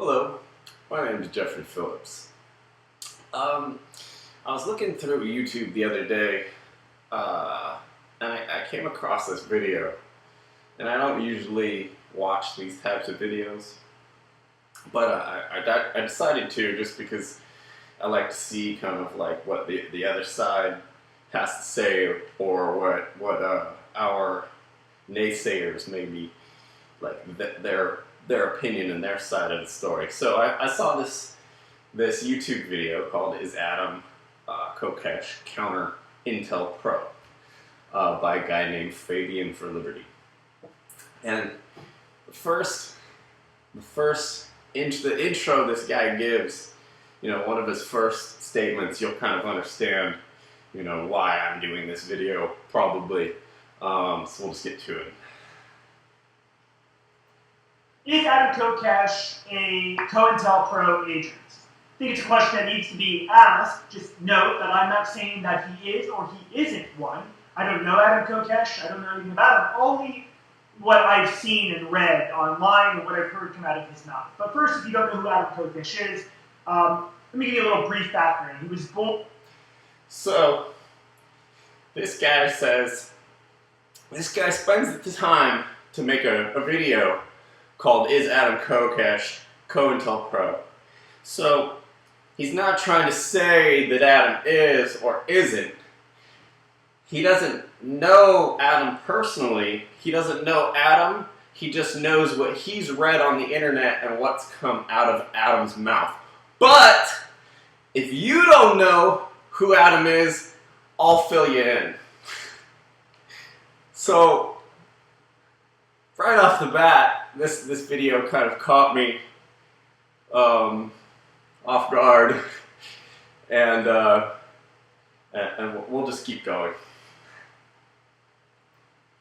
Hello, my name is Jeffrey Phillips. I was looking through YouTube the other day, and I came across this video. And I don't usually watch these types of videos, but I decided to just because I like to see kind of like what the other side has to say, or what our naysayers maybe like their opinion and their side of the story. So I saw this YouTube video called "Is Adam Kokesh Counter Intel Pro" by a guy named Fabian for Liberty. And the intro this guy gives, one of his first statements, you'll kind of understand, why I'm doing this video, probably. So we'll just get to it. Is Adam Kokesh a COINTELPRO agent? I think it's a question that needs to be asked. Just note that I'm not saying that he is or he isn't one. I don't know Adam Kokesh. I don't know anything about him. Only what I've seen and read online and what I've heard come out of his mouth. But first, if you don't know who Adam Kokesh is, let me give you a little brief background. He was born... So, this guy spends the time to make a video called "Is Adam Kokesh COINTELPRO?" So, he's not trying to say that Adam is or isn't. He doesn't know Adam personally. He doesn't know Adam. He just knows what he's read on the internet and what's come out of Adam's mouth. But if you don't know who Adam is, I'll fill you in. So, right off the bat, this video kind of caught me off guard, and we'll just keep going.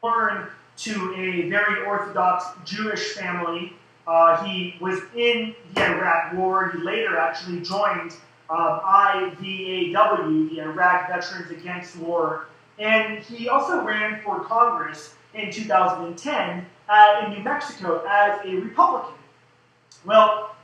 Born to a very Orthodox Jewish family. He was in the Iraq War. He later actually joined AVTM, the Iraq Veterans Against War, and he also ran for Congress in 2010 in New Mexico as a Republican. Well,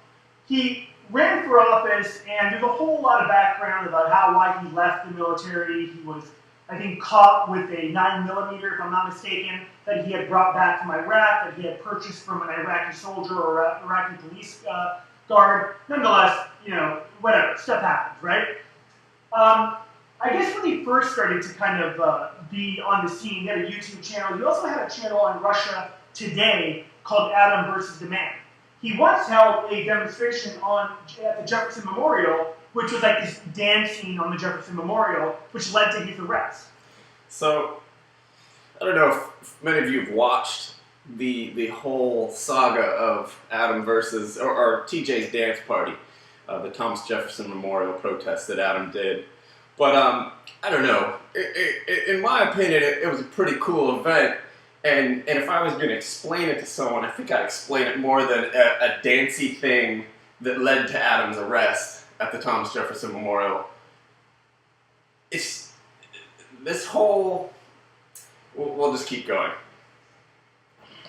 he ran for office, and there's a whole lot of background about why he left the military. He was, I think, caught with a 9mm, if I'm not mistaken, that he had brought back from Iraq, that he had purchased from an Iraqi soldier or Iraqi police guard. Nonetheless, whatever, stuff happens, right? I guess when he first started to kind of be on the scene, he had a YouTube channel. He also had a channel on Russia Today called Adam versus the Man. He once held a demonstration at the Jefferson Memorial, which was like this dance scene on the Jefferson Memorial, which led to his arrest. So, I don't know if many of you have watched the whole saga of Adam versus, or TJ's dance party, the Thomas Jefferson Memorial protest that Adam did. But, I don't know. In my opinion, it was a pretty cool event. And if I was going to explain it to someone, I think I'd explain it more than a dancey thing that led to Adam's arrest at the Thomas Jefferson Memorial. It's this whole... We'll just keep going.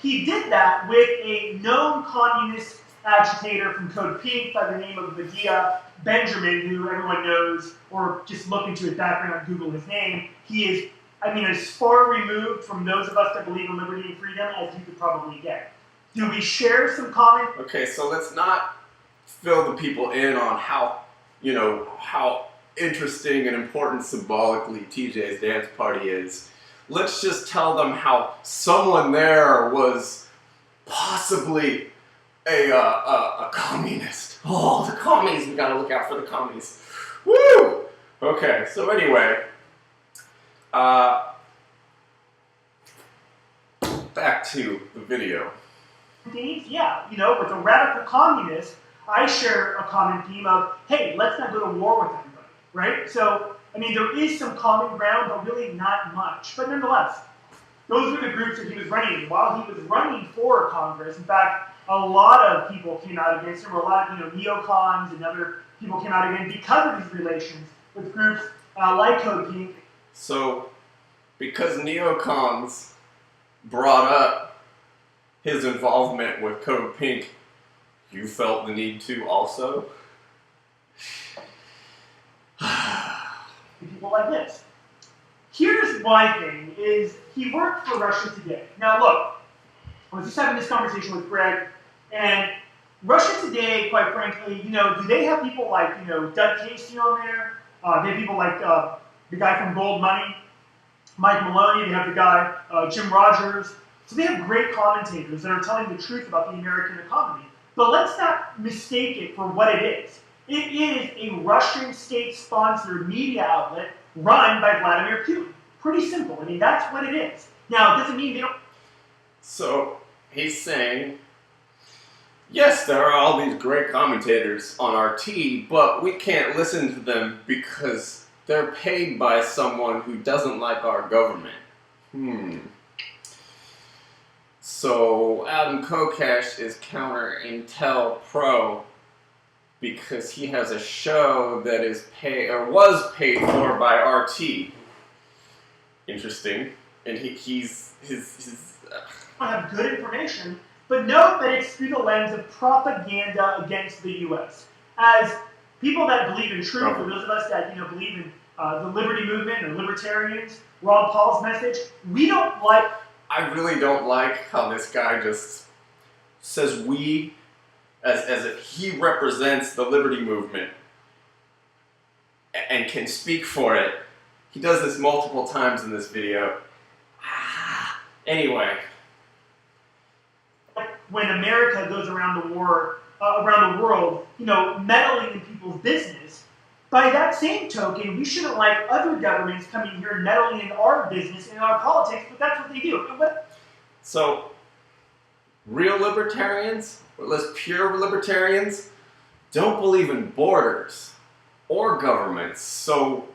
He did that with a known communist agitator from Code Pink by the name of Medea Benjamin, who everyone knows, or just look into his background and Google his name. He is, as far removed from those of us that believe in liberty and freedom as you could probably get. Do we share some common... Okay, so let's not fill the people in on how interesting and important symbolically TJ's dance party is. Let's just tell them how someone there was possibly a communist. Oh, the commies! We gotta look out for the commies. Woo! Okay, so anyway, back to the video. Yeah, with a radical communist, I share a common theme of, hey, let's not go to war with everybody, right? So, there is some common ground, but really not much. But nonetheless, those were the groups that he was running in. While he was running for Congress, in fact, a lot of people came out against him, or a lot of neocons and other people came out against him because of his relations with groups like Code Pink. So, because neocons brought up his involvement with Code Pink, you felt the need to also? People like this. Here's my thing, is he worked for Russia Today. Now look, I was just having this conversation with Greg, and Russia Today, quite frankly, do they have people like, Doug Casey on there? They have people like the guy from Gold Money, Mike Maloney. They have the guy, Jim Rogers. So they have great commentators that are telling the truth about the American economy. But let's not mistake it for what it is. It is a Russian state-sponsored media outlet run by Vladimir Putin. Pretty simple. I mean, that's what it is. Now, it doesn't mean they don't... So, he's saying, yes, there are all these great commentators on RT, but we can't listen to them because they're paid by someone who doesn't like our government. So, Adam Kokesh is COINTELPRO because he has a show that is was paid for by RT. Interesting. And he's I have good information, but note that it's through the lens of propaganda against the U.S. As people that believe in truth, or those of us that believe in the liberty movement or libertarians, Ron Paul's message, we don't like... I really don't like how this guy just says we as if he represents the liberty movement and can speak for it. He does this multiple times in this video. Anyway. When America goes around the world, meddling in people's business, by that same token, we shouldn't like other governments coming here and meddling in our business and in our politics, but that's what they do. So, real libertarians, or less pure libertarians, don't believe in borders or governments. So,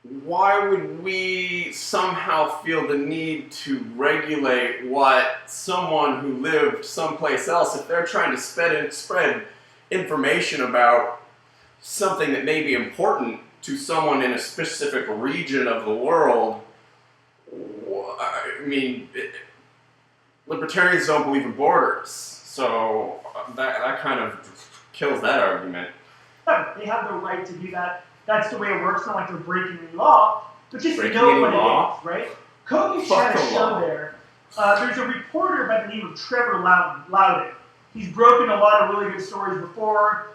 why would we somehow feel the need to regulate what someone who lived someplace else, if they're trying to spread information about something that may be important to someone in a specific region of the world? I mean, libertarians don't believe in borders, so that kind of kills that argument. They have the right to do that. That's the way it works. It's not like they're breaking any law, but just breaking know what law? it is, right? Kokesh had a show there. There's a reporter by the name of Trevor Loudon. He's broken a lot of really good stories before.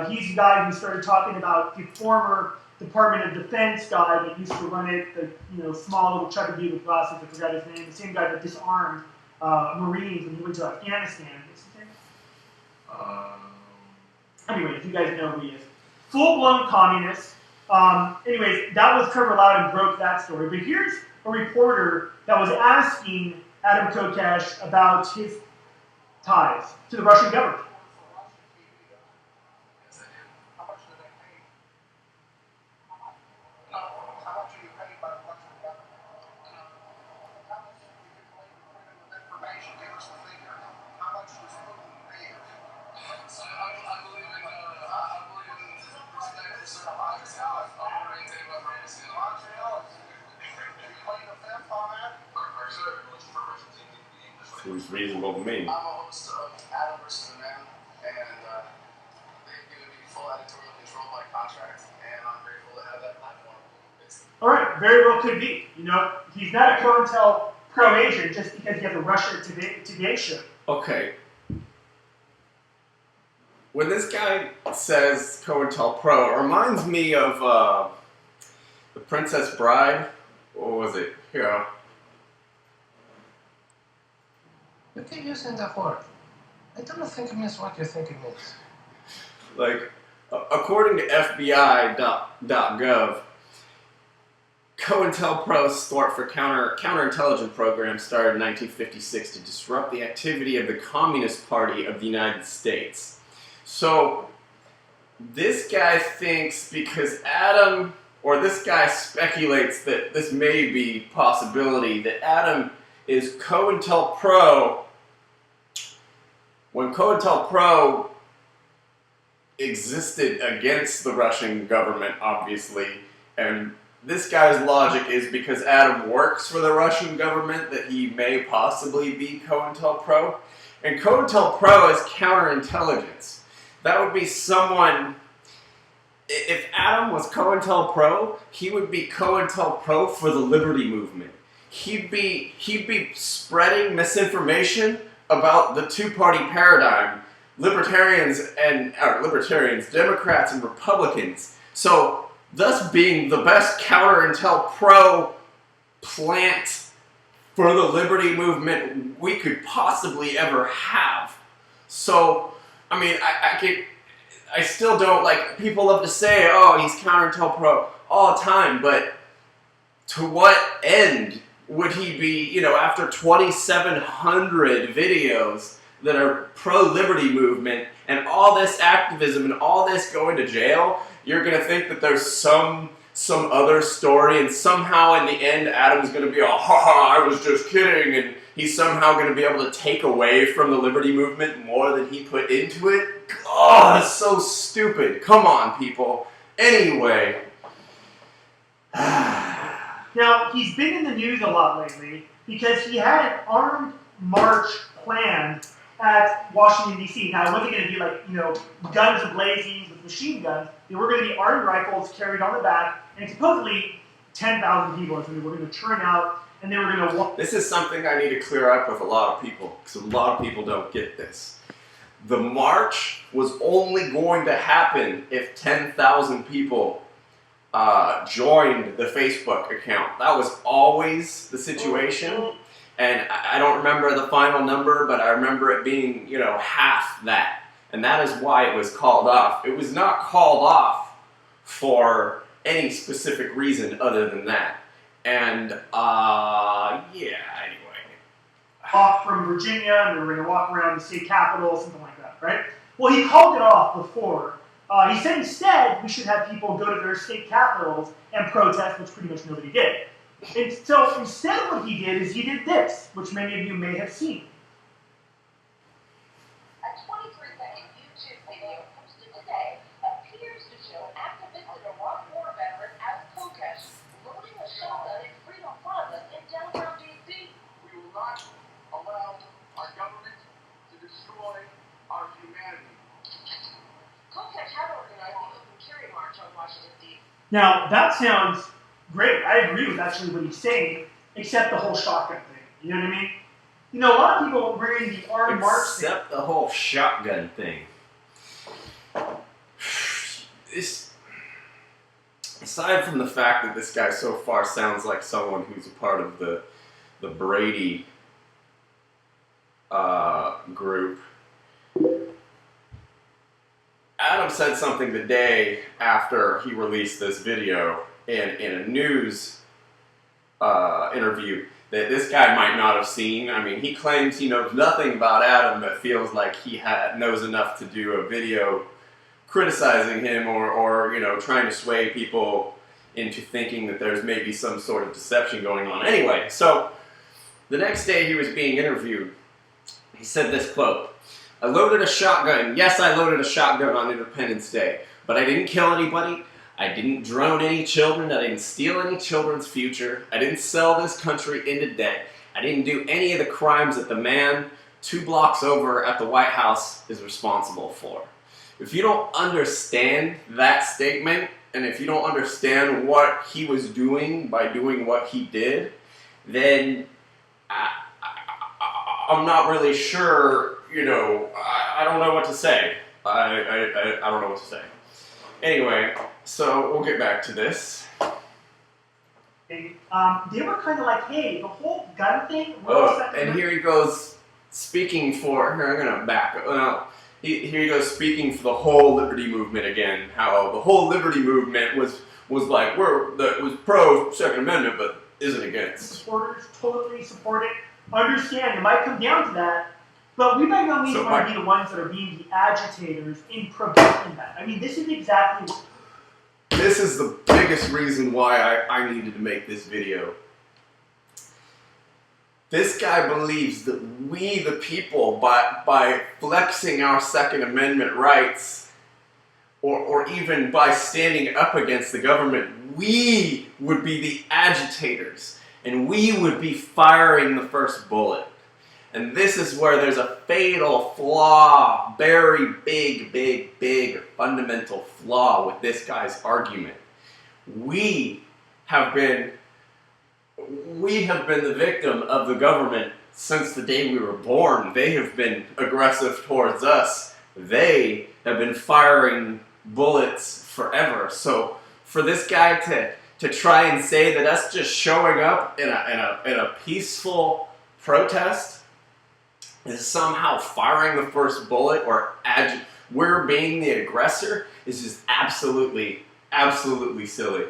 He's the guy who started talking about the former Department of Defense guy that used to run it, the small little chubby dude with glasses, I forgot his name, the same guy that disarmed Marines when he went to Afghanistan. What's his name? Anyways, you guys know who he is. Full-blown communist. Anyways, that was Trevor Loudon broke that story. But here's a reporter that was asking Adam Kokesh about his ties to the Russian government. Seems reasonable to me. I'm a host of Adam vs. the Man, and they've given me full editorial control by contract, and I'm grateful to have that platform. All right, very well could be. He's not a COINTELPRO agent just because he has a Russia Today show. Okay. When this guy says COINTELPRO, it reminds me of The Princess Bride. What was it? Here. You keep using that word. I don't think it means what you think it means. Like, according to FBI.gov, COINTELPRO, short for Counterintelligence Program, started in 1956 to disrupt the activity of the Communist Party of the United States. So, this guy thinks because this guy speculates that this may be a possibility, that Adam is COINTELPRO. When COINTELPRO existed against the Russian government, obviously, and this guy's logic is because Adam works for the Russian government that he may possibly be COINTELPRO. And COINTELPRO is counterintelligence. That would be someone... If Adam was COINTELPRO, he would be COINTELPRO for the liberty movement. He'd be spreading misinformation about the two-party paradigm, libertarians, Democrats and Republicans. So, thus being the best COINTELPRO plant for the liberty movement we could possibly ever have. So, I mean, I still don't, like, people love to say, oh, he's COINTELPRO all the time, but to what end would he be, you know, after 2,700 videos that are pro-liberty movement and all this activism and all this going to jail, you're going to think that there's some other story and somehow in the end Adam's going to be all, ha, I was just kidding, and he's somehow going to be able to take away from the liberty movement more than he put into it? Oh, that's so stupid. Come on, people. Anyway. Now, he's been in the news a lot lately because he had an armed march planned at Washington, D.C. Now, it wasn't going to be like, you know, guns ablazing with machine guns. They were going to be armed rifles carried on the back, and supposedly 10,000 people. So they were going to turn out, and they were going to walk. This is something I need to clear up with a lot of people, because a lot of people don't get this. The march was only going to happen if 10,000 people joined the Facebook account. That was always the situation. And I don't remember the final number, but I remember it being, you know, half that. And that is why it was called off. It was not called off for any specific reason other than that. And, yeah, anyway. Off from Virginia, and they were going to walk around the state capitol, something like that, right? Well, he called it off before. He said instead we should have people go to their state capitals and protest, which pretty much nobody did. And so instead what he did is he did this, which many of you may have seen. A 23-second YouTube video posted today appears to show activist and Iraq War veteran Adam Kokesh loading a shotgun in Freedom Plaza in downtown D.C. We will not allow our government to destroy our humanity. Kokesh had organized the open carry march on Washington, D.C. Now, that sounds great. I agree with actually what he's saying, except the whole shotgun thing. You know what I mean? You know, a lot of people bring the armed march thing. Except the whole shotgun thing. Aside from the fact that this guy so far sounds like someone who's a part of the Brady group, Adam said something the day after he released this video in a news interview that this guy might not have seen. I mean, he claims he knows nothing about Adam, but feels like he knows enough to do a video criticizing him or you know, trying to sway people into thinking that there's maybe some sort of deception going on. Anyway, so the next day he was being interviewed. He said this quote, "I loaded a shotgun. Yes, I loaded a shotgun on Independence Day, but I didn't kill anybody. I didn't drone any children. I didn't steal any children's future. I didn't sell this country into debt. I didn't do any of the crimes that the man 2 blocks over at the White House is responsible for." If you don't understand that statement, and if you don't understand what he was doing by doing what he did, then I'm not really sure, you know, I don't know what to say. I don't know what to say. Anyway, so we'll get back to this. They were kind of like, hey, the whole gun thing. And here he goes speaking for. Here, I'm gonna back up. No, here he goes speaking for the whole liberty movement again. How the whole liberty movement was like was pro Second Amendment, but isn't against. Supporters totally support it. Understand, it might come down to that, but we by no means want to be the ones that are being the agitators in preventing that. I mean, this is exactly. This is the biggest reason why I needed to make this video. This guy believes that we, the people, by flexing our Second Amendment rights, or even by standing up against the government, we would be the agitators, and we would be firing the first bullet. And this is where there's a fatal flaw, very big fundamental flaw with this guy's argument. We have been the victim of the government since the day we were born. They have been aggressive towards us. They have been firing bullets forever. So for this guy to try and say that us just showing up in a peaceful protest is somehow firing the first bullet or we're being the aggressor is just absolutely silly.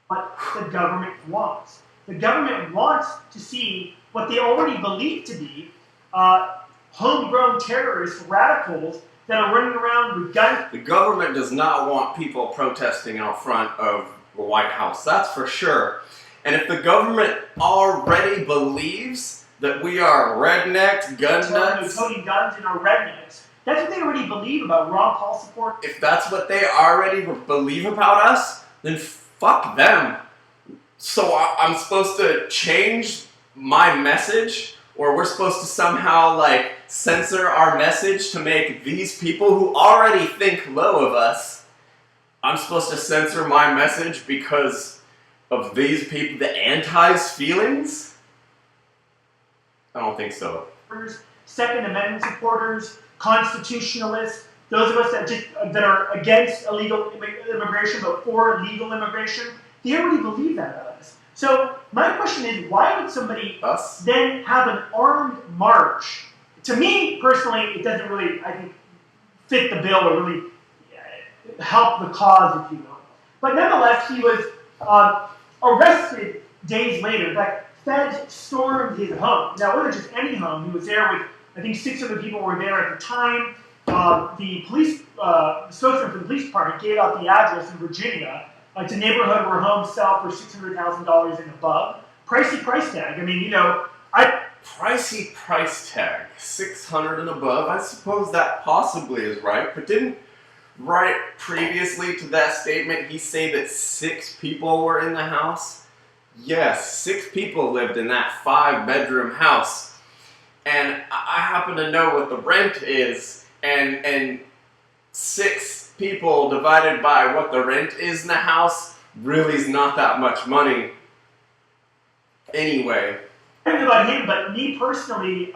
What the government wants. The government wants to see what they already believe to be homegrown terrorist radicals that are running around with guns. The government does not want people protesting out front of the White House, that's for sure. And if the government already believes that we are rednecks, gun nuts, toting guns and are rednecks, that's what they already believe about Ron Paul support. If that's what they already believe about us, then fuck them. So I'm supposed to change my message, or we're supposed to somehow like censor our message to make these people who already think low of us, I'm supposed to censor my message because of these people, the anti's feelings? I don't think so. Second Amendment supporters, constitutionalists, those of us that are against illegal immigration but for legal immigration, they already believe that of us. So my question is, why would somebody then have an armed march? To me, personally, it doesn't really, I think, fit the bill or really help the cause, if you will. But nonetheless, he was arrested days later. In fact, feds stormed his home. Now, it wasn't just any home. He was there with, I think, 6 other people were there at the time. The police, spokesman for the police department gave out the address in Virginia. It's a neighborhood where homes sell for $600,000 and above. Pricey price tag. I mean, you know, Pricey price tag, 600 and above. I suppose that possibly is right, but didn't right previously to that statement he say that 6 people were in the house? Yes, 6 people lived in that 5-bedroom house. And I happen to know what the rent is, and 6 people divided by what the rent is in the house really is not that much money. Anyway. I don't know about him, but me personally,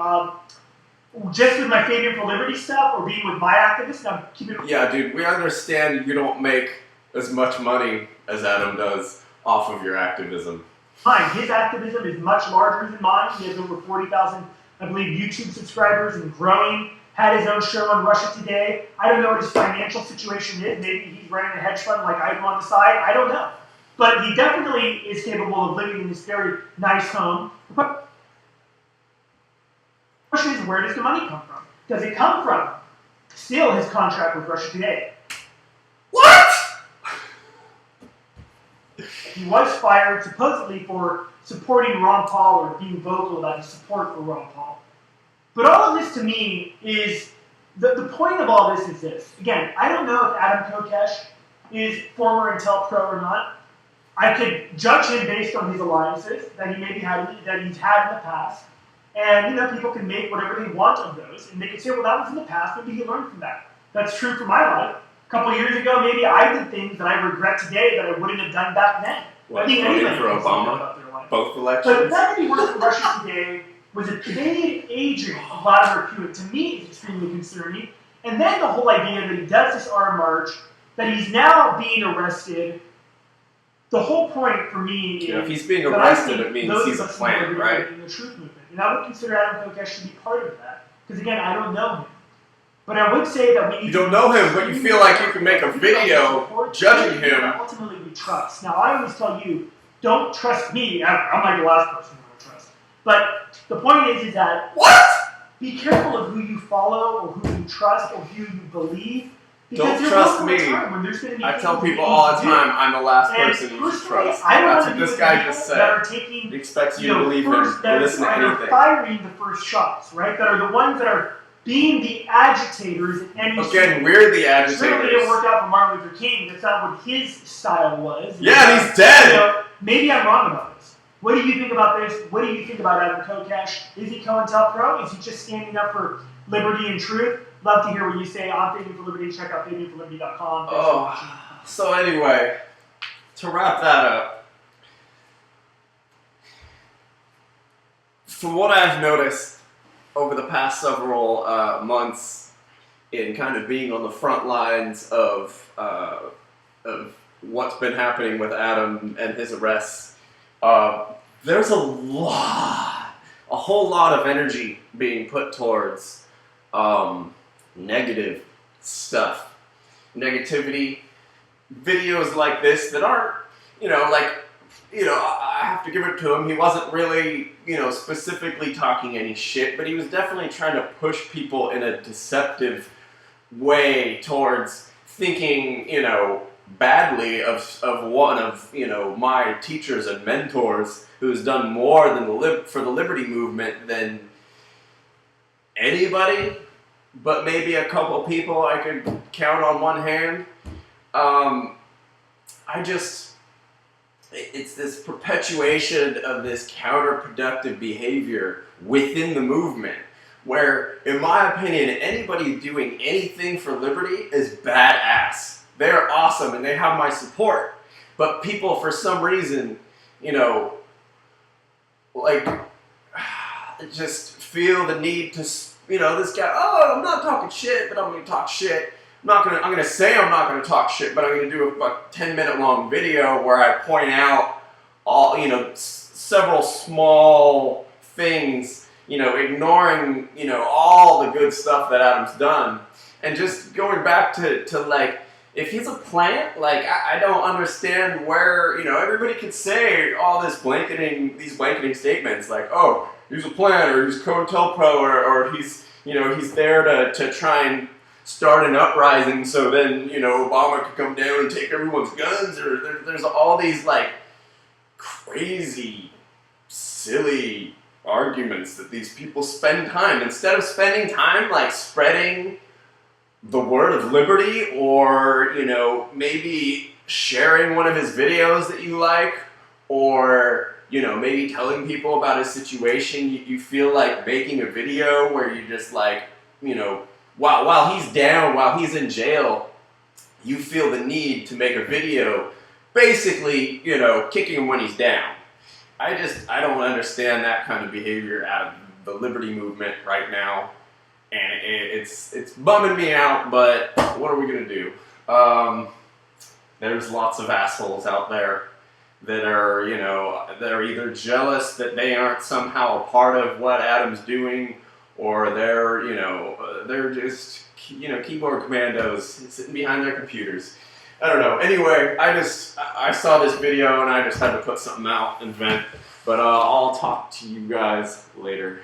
just with my Fabian for Liberty stuff or being with my activists, I'm keeping. Yeah, dude, we understand you don't make as much money as Adam does off of your activism. Fine, his activism is much larger than mine. He has over 40,000, I believe, YouTube subscribers and growing. Had his own show on Russia Today. I don't know what his financial situation is. Maybe he's running a hedge fund like I do on the side. I don't know. But he definitely is capable of living in this very nice home. The question is, where does the money come from? Does it come from still his contract with Russia Today? What? He was fired supposedly for supporting Ron Paul or being vocal about his support for Ron Paul. But all of this to me is, the point of all this is this. Again, I don't know if Adam Kokesh is former IntelPro or not. I could judge him based on his alliances that he maybe had, that he's had in the past. And, you know, people can make whatever they want of those. And they can say, well, that was in the past. Maybe he learned from that. That's true for my life. A couple years ago, maybe I did things that I regret today that I wouldn't have done back then. What, I think anybody for Obama? about their life. Both elections? But the fact that he worked for Russia Today was a Canadian agent of Vladimir Putin. To me, is extremely concerning. And then the whole idea that he does this armed march, that he's now being arrested. The whole point for me is if he's being arrested, it means he's a plant, right? In the truth movement. And I would consider Adam Kokesh to be part of that. Because again, I don't know him. But I would say that we need. You don't know him, but you feel like you can make a video judging him. Ultimately, we trust. Now, I always tell you, don't trust me. I'm like the last person you want to trust. But the point is that what? Be careful of who you follow or who you trust or who you believe. Don't trust me. I tell people all the time, I'm the last person you should trust. That's what this guy just said. He expects you to believe him, to listen to anything. That are firing the first shots, right? That are the ones that are being the agitators in any Again, we're the agitators. Certainly didn't work out for Martin Luther King. That's not what his style was. Yeah, and he's dead. You know, maybe I'm wrong about this. What do you think about this? What do you think about Adam Kokesh? Is he COINTELPRO? Is he just standing up for liberty and truth? Love to hear what you say. I'm Thinking for Liberty. Check out thinkinforliberty.com. So anyway, to wrap that up, from what I've noticed over the past several months in kind of being on the front lines of what's been happening with Adam and his arrests, there's a whole lot of energy being put towards negative stuff. Negativity, videos like this that aren't, I have to give it to him. He wasn't really, specifically talking any shit, but he was definitely trying to push people in a deceptive way towards thinking, badly of one of, my teachers and mentors who's done more than for the liberty movement than anybody, but maybe a couple people I could count on one hand. It's this perpetuation of this counterproductive behavior within the movement, where, in my opinion, anybody doing anything for liberty is badass. They're awesome and they have my support. But people, for some reason, just feel the need to, this guy, I'm not talking shit, but I'm going to talk shit. I'm going to say I'm not going to talk shit, but I'm going to do a 10-minute long video where I point out all, several small things, ignoring, all the good stuff that Adam's done. And just going back to if he's a plant, I don't understand where, everybody can say all these blanketing statements like, oh, he's a plant, or he's COINTELPRO, or he's, he's there to try and start an uprising so then, Obama could come down and take everyone's guns, or there's all these, crazy, silly arguments that these people spend time, instead of spending time, spreading the word of liberty, or, maybe sharing one of his videos that you like, or, maybe telling people about his situation. You feel like making a video where you just while he's down, while he's in jail, you feel the need to make a video basically, kicking him when he's down. I don't understand that kind of behavior out of the liberty movement right now. And it's bumming me out, but what are we going to do? There's lots of assholes out there that are, they're either jealous that they aren't somehow a part of what Adam's doing, or they're just, keyboard commandos sitting behind their computers. I don't know. Anyway, I saw this video and I just had to put something out and vent. But I'll talk to you guys later.